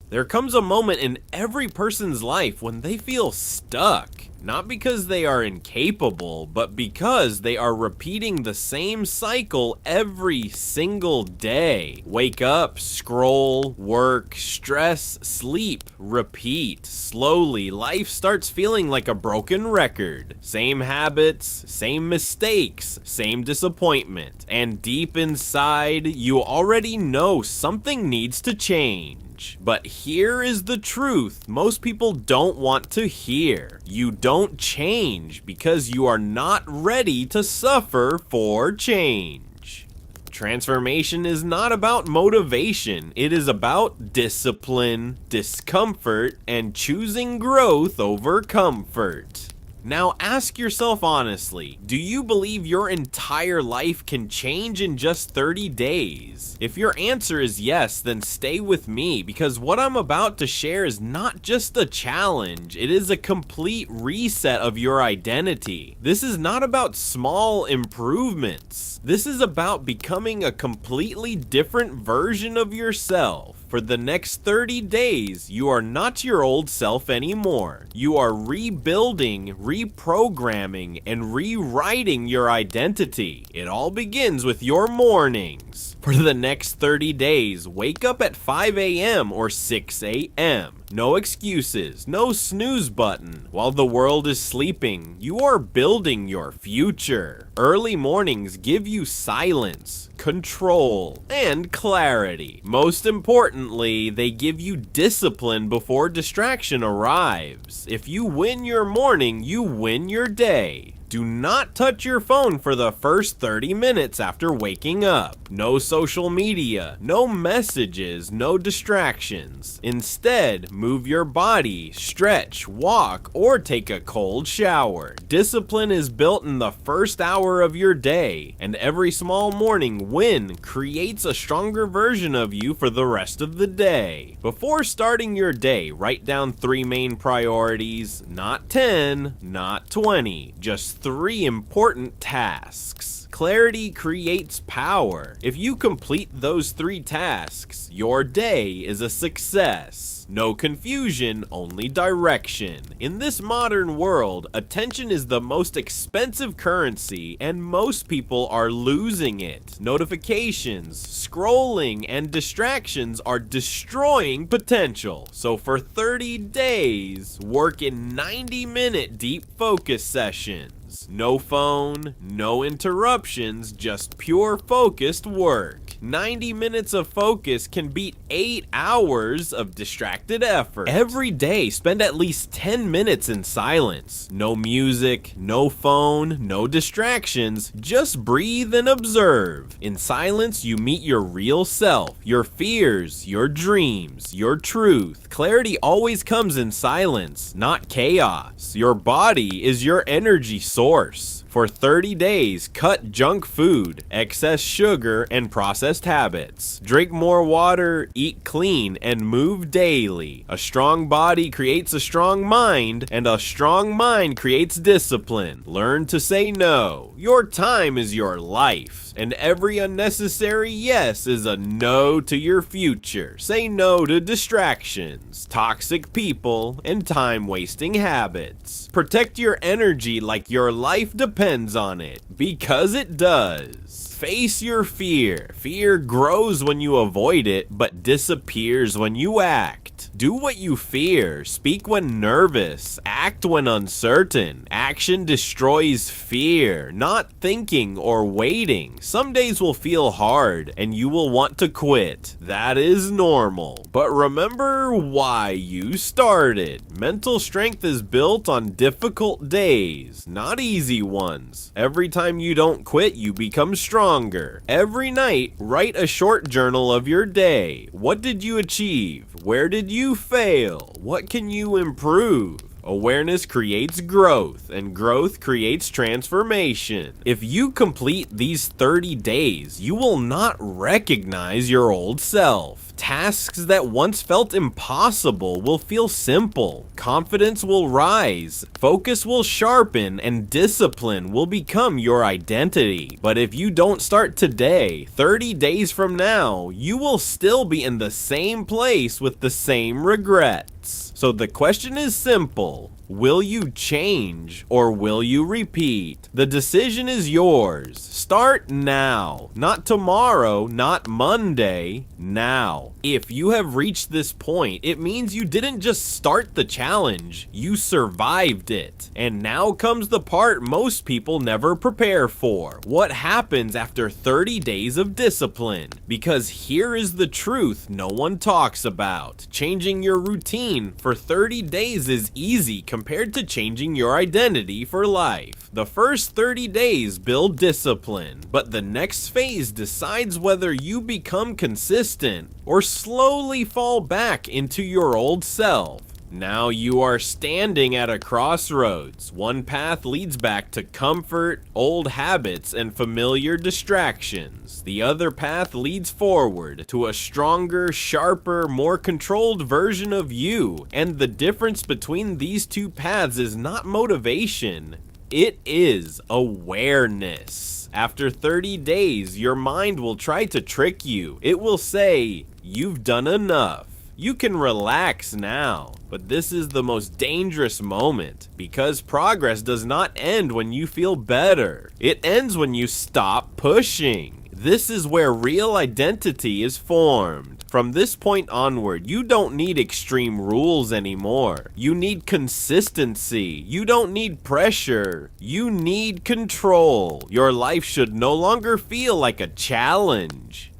There comes a moment in every person's life when they feel stuck. Not because they are incapable, but because they are repeating the same cycle every single day. Wake up, scroll, work, stress, sleep, repeat. Slowly, life starts feeling like a broken record. Same habits, same mistakes, same disappointment. And deep inside, you already know something needs to change. But here is the truth most people don't want to hear. You don't change because you are not ready to suffer for change. Transformation is not about motivation. It is about discipline, discomfort, and choosing growth over comfort. Now ask yourself honestly, do you believe your entire life can change in just 30 days? If your answer is yes, then stay with me because what I'm about to share is not just a challenge, it is a complete reset of your identity. This is not about small improvements. This is about becoming a completely different version of yourself. For the next 30 days, you are not your old self anymore. You are rebuilding, reprogramming, and rewriting your identity. It all begins with your mornings. For the next 30 days, wake up at 5 a.m. or 6 a.m. No excuses, no snooze button. While the world is sleeping, you are building your future. Early mornings give you silence, control, and clarity. Most importantly, they give you discipline before distraction arrives. If you win your morning, you win your day. Do not touch your phone for the first 30 minutes after waking up. No social media, no messages, no distractions. Instead, move your body, stretch, walk, or take a cold shower. Discipline is built in the first hour of your day, and every small morning win creates a stronger version of you for the rest of the day. Before starting your day, write down 3 main priorities, not 10, not 20, just 3 important tasks. Clarity creates power. If you complete those 3 tasks, your day is a success. No confusion, only direction. In this modern world, attention is the most expensive currency, and most people are losing it. Notifications, scrolling, and distractions are destroying potential. So for 30 days, work in 90-minute deep focus sessions. No phone, no interruptions, just pure focused work. 90 minutes of focus can beat 8 hours of distracted effort. Every day, spend at least 10 minutes in silence. No music, no phone, no distractions, just breathe and observe. In silence, you meet your real self, your fears, your dreams, your truth. Clarity always comes in silence, not chaos. Your body is your energy source. For 30 days, cut junk food, excess sugar, and processed habits. Drink more water, eat clean, and move daily. A strong body creates a strong mind, and a strong mind creates discipline. Learn to say no. Your time is your life, and every unnecessary yes is a no to your future. Say no to distractions, toxic people, and time-wasting habits. Protect your energy like your life depends on it, because it does. Face your fear. Fear grows when you avoid it, but disappears when you act. Do what you fear. Speak when nervous. Act when uncertain. Action destroys fear, not thinking or waiting. Some days will feel hard, and you will want to quit. That is normal. But remember why you started. Mental strength is built on difficult days, not easy ones. Every time you don't quit, you become stronger. Every night, write a short journal of your day. What did you achieve? Where did you fail? What can you improve? Awareness creates growth, and growth creates transformation. If you complete these 30 days, you will not recognize your old self. Tasks that once felt impossible will feel simple. Confidence will rise, focus will sharpen, and discipline will become your identity. But if you don't start today, 30 days from now, you will still be in the same place with the same regrets. So the question is simple. Will you change or will you repeat? The decision is yours. Start now. Not tomorrow, not Monday, now. If you have reached this point, it means you didn't just start the challenge, you survived it. And now comes the part most people never prepare for. What happens after 30 days of discipline? Because here is the truth no one talks about. Changing your routine for 30 days is easy compared to changing your identity for life. The first 30 days build discipline, but the next phase decides whether you become consistent or slowly fall back into your old self. Now you are standing at a crossroads. One path leads back to comfort, old habits, and familiar distractions. The other path leads forward to a stronger, sharper, more controlled version of you. And the difference between these two paths is not motivation, it is awareness. After 30 days, your mind will try to trick you. It will say, "You've done enough. You can relax now." But this is the most dangerous moment, because progress does not end when you feel better. It ends when you stop pushing. This is where real identity is formed. From this point onward, you don't need extreme rules anymore. You need consistency. You don't need pressure. You need control. Your life should no longer feel like a challenge.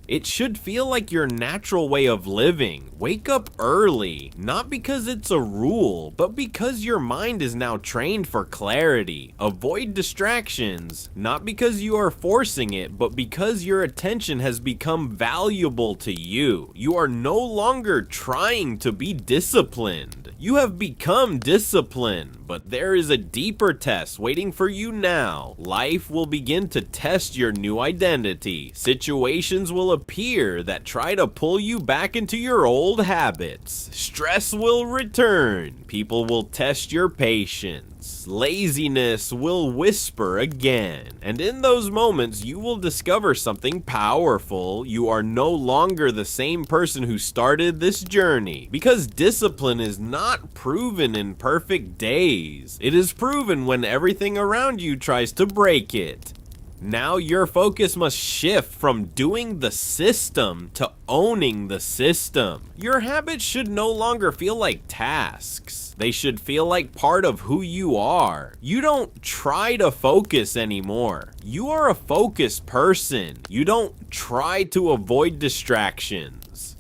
It should feel like your natural way of living. Wake up early, not because it's a rule, but because your mind is now trained for clarity. Avoid distractions, not because you are forcing it, but because your attention has become valuable to you. You are no longer trying to be disciplined. You have become disciplined, but there is a deeper test waiting for you now. Life will begin to test your new identity. Situations will appear that try to pull you back into your old habits. Stress will return. People will test your patience. Laziness will whisper again. And in those moments, you will discover something powerful. You are no longer the same person who started this journey. Because discipline is not proven in perfect days. It is proven when everything around you tries to break it. Now your focus must shift from doing the system to owning the system. Your habits should no longer feel like tasks. They should feel like part of who you are. You don't try to focus anymore. You are a focused person. You don't try to avoid distractions.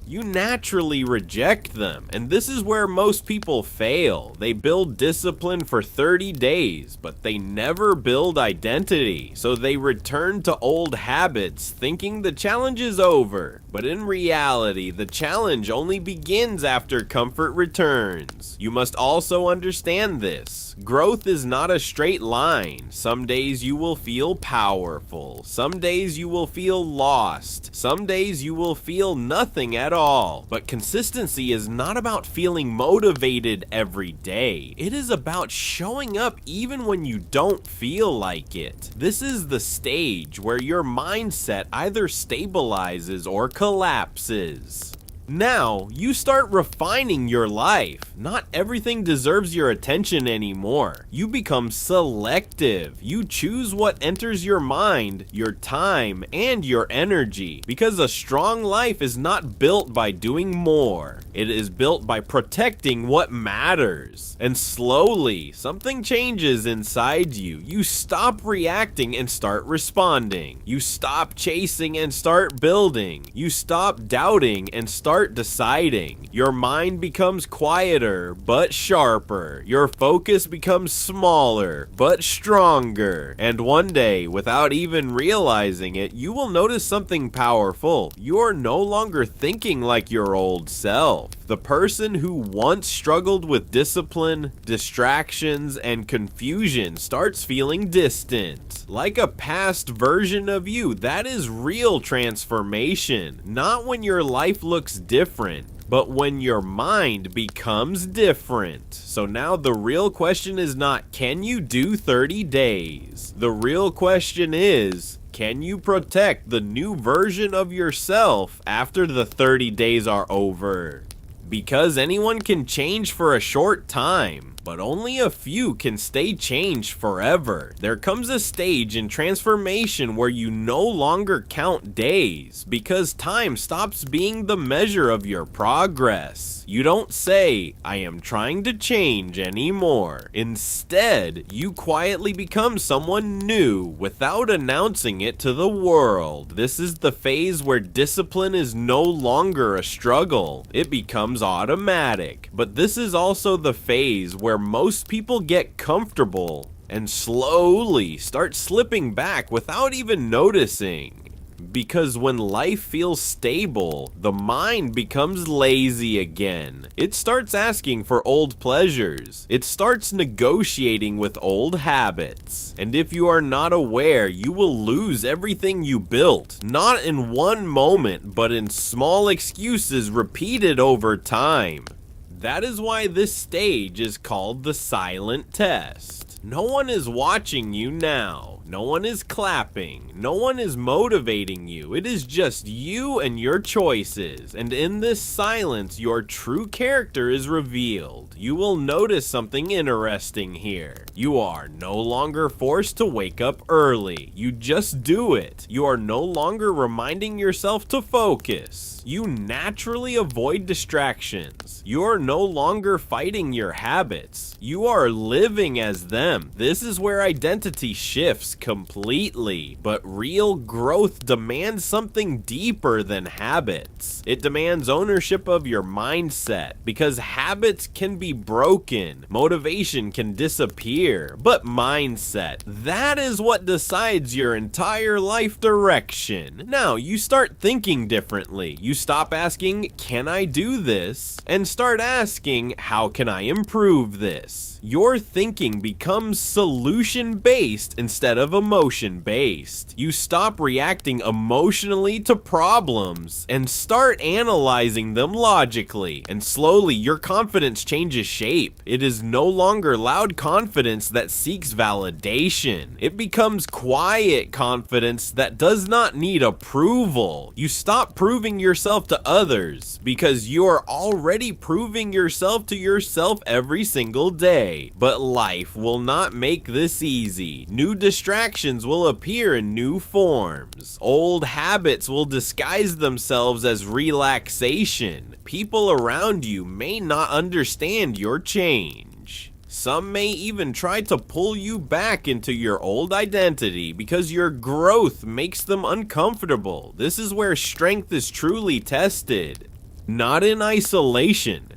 You naturally reject them, and this is where most people fail. They build discipline for 30 days, but they never build identity, so they return to old habits thinking the challenge is over. But in reality, the challenge only begins after comfort returns. You must also understand this. Growth is not a straight line. Some days you will feel powerful. Some days you will feel lost. Some days you will feel nothing at all. But consistency is not about feeling motivated every day. It is about showing up even when you don't feel like it. This is the stage where your mindset either stabilizes or collapses. Now, you start refining your life. Not everything deserves your attention anymore. You become selective. You choose what enters your mind, your time, and your energy. Because a strong life is not built by doing more. It is built by protecting what matters. And slowly, something changes inside you. You stop reacting and start responding. You stop chasing and start building. You stop doubting and start start deciding. Your mind becomes quieter, but sharper. Your focus becomes smaller, but stronger. And one day, without even realizing it, you will notice something powerful. You are no longer thinking like your old self. The person who once struggled with discipline, distractions, and confusion starts feeling distant. Like a past version of you. That is real transformation. Not when your life looks different, but when your mind becomes different. So now the real question is not, can you do 30 days? The real question is, can you protect the new version of yourself after the 30 days are over? Because anyone can change for a short time, but only a few can stay changed forever. There comes a stage in transformation where you no longer count days, because time stops being the measure of your progress. You don't say, I am trying to change anymore. Instead, you quietly become someone new without announcing it to the world. This is the phase where discipline is no longer a struggle. It becomes automatic. But this is also the phase where most people get comfortable and slowly start slipping back without even noticing. Because when life feels stable, the mind becomes lazy again. It starts asking for old pleasures. It starts negotiating with old habits. And if you are not aware, you will lose everything you built. Not in one moment, but in small excuses repeated over time. That is why this stage is called the silent test. No one is watching you now. No one is clapping. No one is motivating you. It is just you and your choices. And in this silence, your true character is revealed. You will notice something interesting here. You are no longer forced to wake up early. You just do it. You are no longer reminding yourself to focus. You naturally avoid distractions. You are no longer fighting your habits. You are living as them. This is where identity shifts completely. But real growth demands something deeper than habits. It demands ownership of your mindset, because habits can be broken, motivation can disappear, but mindset, that is what decides your entire life direction. Now, you start thinking differently. You stop asking, can I do this? And start asking, how can I improve this? Your thinking becomes solution-based instead of emotion-based. You stop reacting emotionally to problems and start analyzing them logically. And slowly, your confidence changes shape. It is no longer loud confidence that seeks validation. It becomes quiet confidence that does not need approval. You stop proving yourself to others because you are already proving yourself to yourself every single day. But life will not make this easy. New distractions will appear in new forms. Old habits will disguise themselves as relaxation. People around you may not understand your change. Some may even try to pull you back into your old identity because your growth makes them uncomfortable. This is where strength is truly tested. Not in isolation,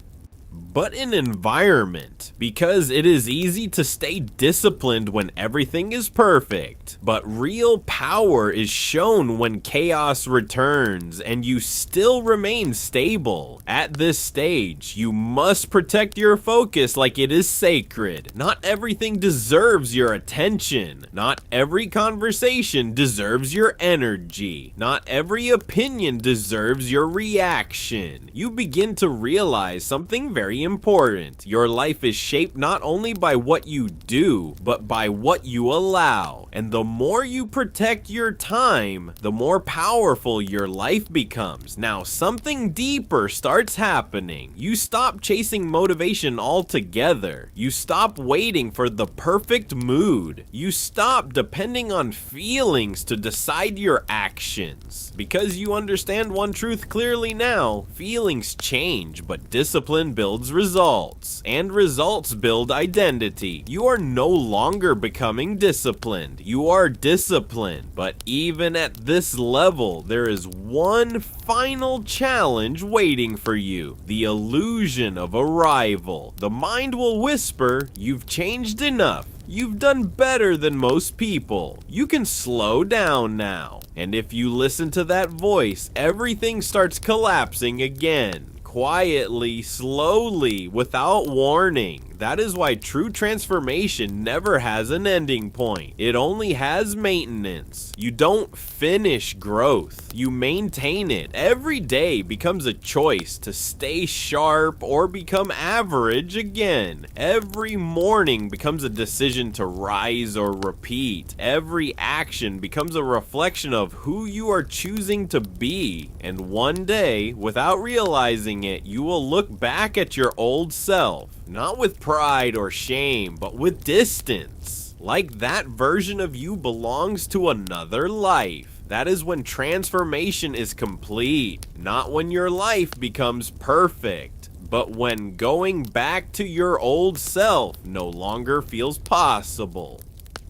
but in environment, because it is easy to stay disciplined when everything is perfect, but real power is shown when chaos returns and you still remain stable. At this stage, you must protect your focus like it is sacred. Not everything deserves your attention. Not every conversation deserves your energy. Not every opinion deserves your reaction. You begin to realize something very important. Your life is shaped not only by what you do, but by what you allow. And the more you protect your time, the more powerful your life becomes. Now, something deeper starts happening. You stop chasing motivation altogether. You stop waiting for the perfect mood. You stop depending on feelings to decide your actions. Because you understand one truth clearly now, feelings change, but discipline builds builds results, and results build identity. You are no longer becoming disciplined. You are disciplined. But even at this level, there is one final challenge waiting for you: the illusion of arrival. The mind will whisper, "You've changed enough. You've done better than most people. You can slow down now." And if you listen to that voice, everything starts collapsing again. Quietly, slowly, without warning. That is why true transformation never has an ending point. It only has maintenance. You don't finish growth. You maintain it. Every day becomes a choice to stay sharp or become average again. Every morning becomes a decision to rise or repeat. Every action becomes a reflection of who you are choosing to be. And one day, without realizing it, you will look back at your old self, not with pride or shame, but with distance. Like that version of you belongs to another life. That is when transformation is complete, not when your life becomes perfect, but when going back to your old self no longer feels possible.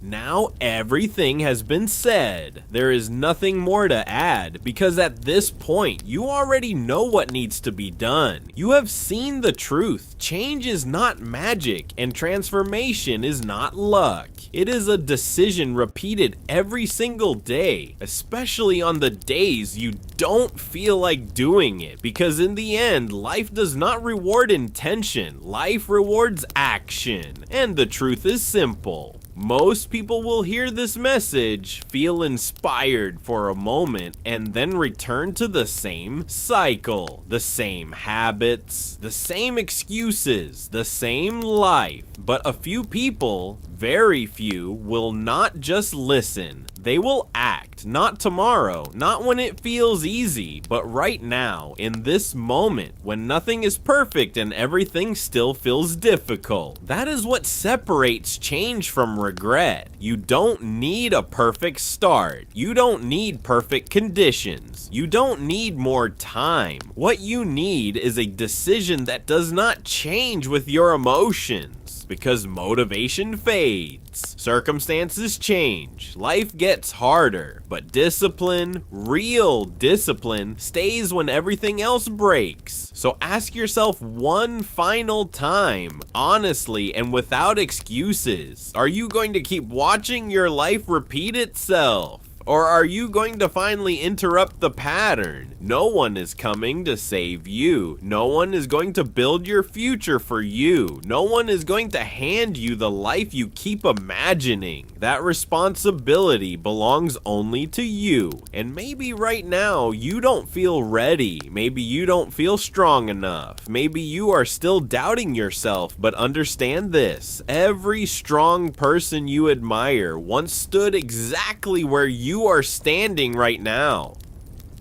Now everything has been said. There is nothing more to add, because at this point, you already know what needs to be done. You have seen the truth. Change is not magic, and transformation is not luck. It is a decision repeated every single day, especially on the days you don't feel like doing it, because in the end, life does not reward intention. Life rewards action, and the truth is simple. Most people will hear this message, feel inspired for a moment, and then return to the same cycle, the same habits, the same excuses, the same life. But a few people, very few, will not just listen. They will act, not tomorrow, not when it feels easy, but right now, in this moment, when nothing is perfect and everything still feels difficult. That is what separates change from regret. You don't need a perfect start. You don't need perfect conditions. You don't need more time. What you need is a decision that does not change with your emotions. Because motivation fades, circumstances change, life gets harder, but discipline, real discipline, stays when everything else breaks. So ask yourself one final time, honestly and without excuses, are you going to keep watching your life repeat itself? Or are you going to finally interrupt the pattern? No one is coming to save you. No one is going to build your future for you. No one is going to hand you the life you keep imagining. That responsibility belongs only to you. And maybe right now you don't feel ready. Maybe you don't feel strong enough. Maybe you are still doubting yourself, but understand this. Every strong person you admire once stood exactly where you are standing right now.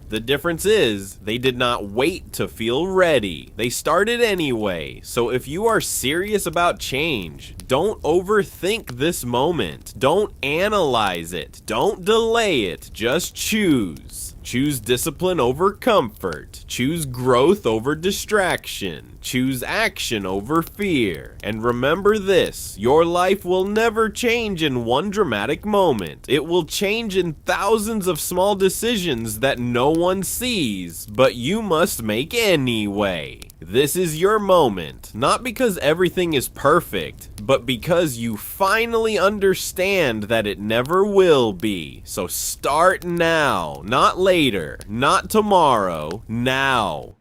The difference is, they did not wait to feel ready. They started anyway. So if you are serious about change, don't overthink this moment. Don't analyze it. Don't delay it. Just choose. Choose discipline over comfort. Choose growth over distraction. Choose action over fear. And remember this, your life will never change in one dramatic moment. It will change in thousands of small decisions that no one sees, but you must make anyway. This is your moment, not because everything is perfect, but because you finally understand that it never will be. So start now, not later, not tomorrow, now.